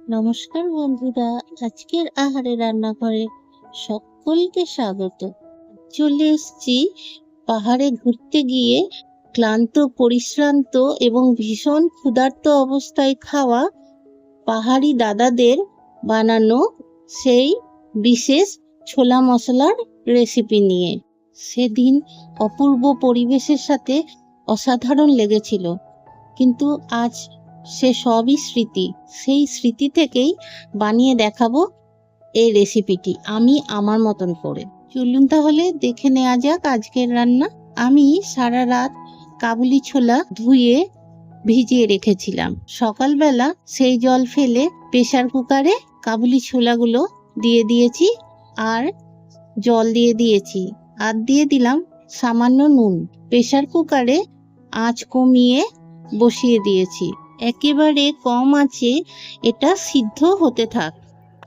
নমস্কার বন্ধুরা, আজকের আহারে রান্নাঘরে সকলকে স্বাগত। চলে এসেছি পাহাড়ে ঘুরতে গিয়ে ক্লান্ত, পরিশ্রান্ত এবং ভীষণ ক্ষুধার্ত অবস্থায় খাওয়া পাহাড়ি দাদাদের বানানো সেই বিশেষ ছোলা মশলার রেসিপি নিয়ে। সেদিন অপূর্ব পরিবেশের সাথে অসাধারণ লেগেছিল, কিন্তু আজ সে সবই স্মৃতি। সেই স্মৃতি থেকেই বানিয়ে দেখাবো এই রেসিপিটি আমি আমার মতন করে। চলুন তাহলে দেখে নেওয়া যাক আজকের রান্না। আমি সারা রাত কাবুলি ছোলা ধুয়ে ভিজিয়ে রেখেছিলাম। সকালবেলা সেই জল ফেলে প্রেসার কুকারে কাবুলি ছোলাগুলো দিয়ে দিয়েছি আর জল দিয়ে দিয়েছি, আর দিয়ে দিলাম সামান্য নুন। প্রেসার কুকারে আঁচ কমিয়ে বসিয়ে দিয়েছি। একেবারে কম আঁচে এটা সিদ্ধ হতে থাক।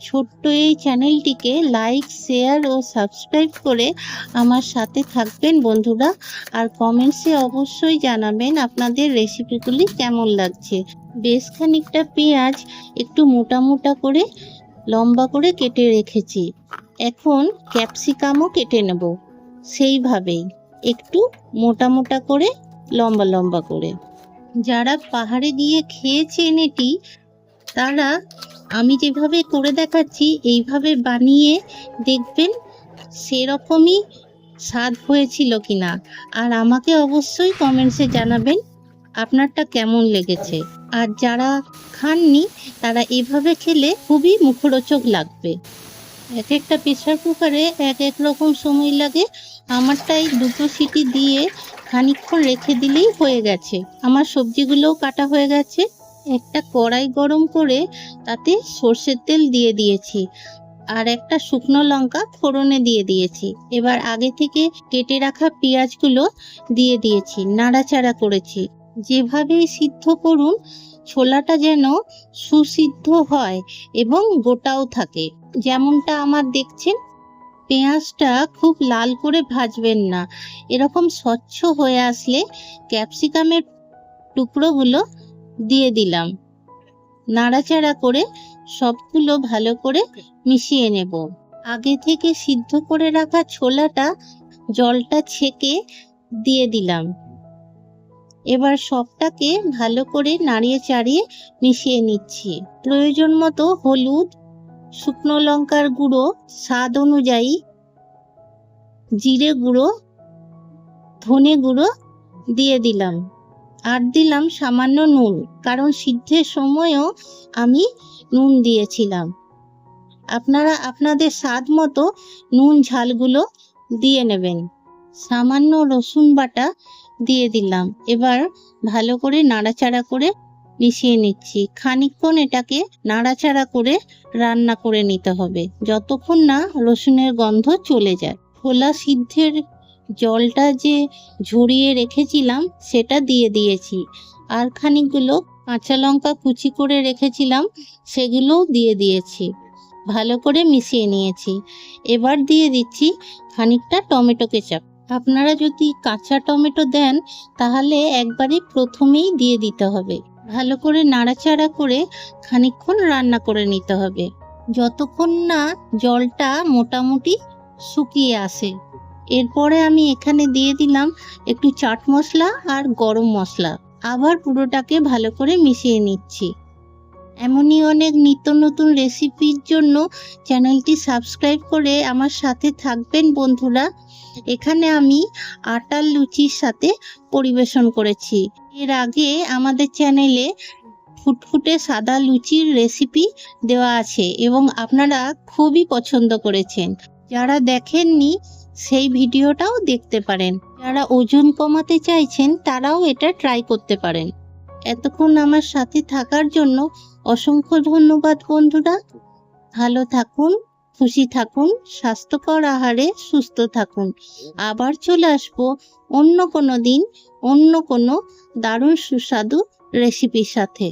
ছোট্ট এই চ্যানেলটিকে লাইক, শেয়ার ও সাবস্ক্রাইব করে আমার সাথে থাকবেন বন্ধুরা, আর কমেন্টসে অবশ্যই জানাবেন আপনাদের রেসিপিগুলি কেমন লাগছে। বেশ খানিকটা পেঁয়াজ একটু মোটা মোটা করে লম্বা করে কেটে রেখেছি। এখন ক্যাপসিকামও কেটে নেব সেইভাবেই, একটু মোটা মোটা করে, লম্বা লম্বা করে। যারা পাহাড়ে গিয়ে খেয়েছেন এটি, তারা আমি যেভাবে করে দেখাচ্ছি এইভাবে বানিয়ে দেখবেন সেরকমই স্বাদ হয়েছিল কিনা, আর আমাকে অবশ্যই কমেন্টসে জানাবেন আপনারটা কেমন লেগেছে। আর যারা খাননি তারা এভাবে খেলে খুবই মুখরোচক লাগবে। এক একটা প্রেসার কুকারে এক এক রকম সময় লাগে। আমারটাই দুটো সিটি দিয়ে খানিকক্ষণ রেখে দিলেই হয়ে গেছে। আমার সবজিগুলোও কাটা হয়ে গেছে। একটা কড়াই গরম করে তাতে সর্ষের তেল দিয়ে দিয়েছি, আর একটা শুকনো লঙ্কা ফোড়নে দিয়ে দিয়েছি। এবার আগে থেকে কেটে রাখা পেঁয়াজগুলো দিয়ে দিয়েছি, নাড়াচাড়া করেছি। যেভাবেই সিদ্ধ করুন, ছোলাটা যেন সুসিদ্ধ হয় এবং গোটাও থাকে। যেমনটা আমার দেখছেন, পেঁয়াজটা খুব লাল করে ভাজবেন না। এরকম স্বচ্ছ হয়ে আসলে ক্যাপসিকামের টুকরোগুলো দিয়ে দিলাম। নাড়াচাড়া করে সবগুলো ভালো করে মিশিয়ে নেব। আগে থেকে সিদ্ধ করে রাখা ছোলাটা জলটা ছেঁকে দিয়ে দিলাম। এবার সবটাকে ভালো করে নাড়িয়ে চাড়িয়ে মিশিয়ে নিচ্ছি। প্রয়োজন মতো হলুদ, শুকনো লঙ্কার গুঁড়ো, স্বাদ অনুযায়ী জিরে গুঁড়ো, ধনে গুঁড়ো দিয়ে দিলাম, আর দিলাম সামান্য নুন, কারণ সিদ্ধের সময়ও আমি নুন দিয়েছিলাম। আপনারা আপনাদের স্বাদ মতো নুন ঝালগুলো দিয়ে নেবেন। সামান্য রসুন বাটা দিয়ে দিলাম। এবার ভালো করে নাড়াচাড়া করে মিশিয়ে নিচ্ছি। খানিকক্ষণ এটাকে নাড়াচাড়া করে রান্না করে নিতে হবে, যতক্ষণ না রসুনের গন্ধ চলে যায়। ছোলা সিদ্ধের জলটা যে ঝরিয়ে রেখেছিলাম সেটা দিয়ে দিয়েছি, আর খানিকগুলো কাঁচা লঙ্কা কুচি করে রেখেছিলাম সেগুলোও দিয়ে দিয়েছি। ভালো করে মিশিয়ে নিয়েছি। এবার দিয়ে দিচ্ছি খানিকটা টমেটো কেচাপ। আপনারা যদি কাঁচা টমেটো দেন তাহলে একবারে প্রথমেই দিয়ে দিতে হবে। ভালো করে নাড়াচাড়া করে খানিকক্ষণ রান্না করে নিতে হবে, যতক্ষণ না জলটা মোটামুটি শুকিয়ে আসে। এরপরে আমি এখানে দিয়ে দিলাম একটু চাট মশলা আর গরম মশলা। আবার পুরোটাকে ভালো করে মিশিয়ে নিচ্ছি। এমনই অনেক নিত্য নতুন রেসিপির জন্য চ্যানেলটি সাবস্ক্রাইব করে আমার সাথে থাকবেন বন্ধুরা। এখানে আমি আটার লুচির সাথে পরিবেশন করেছি। এর আগে আমাদের চ্যানেলে ফুটফুটে সাদা লুচির রেসিপি দেওয়া আছে এবং আপনারা খুবই পছন্দ করেছেন। যারা দেখেননি সেই ভিডিওটাও দেখতে পারেন। যারা ওজন কমাতে চাইছেন তারাও এটা ট্রাই করতে পারেন। এতক্ষণ আমার সাথে থাকার জন্য অসংখ্য ধন্যবাদ বন্ধুরা। ভালো থাকুন, খুশি থাকুন, স্বাস্থ্যকর আহারে সুস্থ থাকুন। আবার চলে আসবো অন্য কোনো দিন অন্য কোনো দারুণ সুস্বাদু রেসিপির সাথে।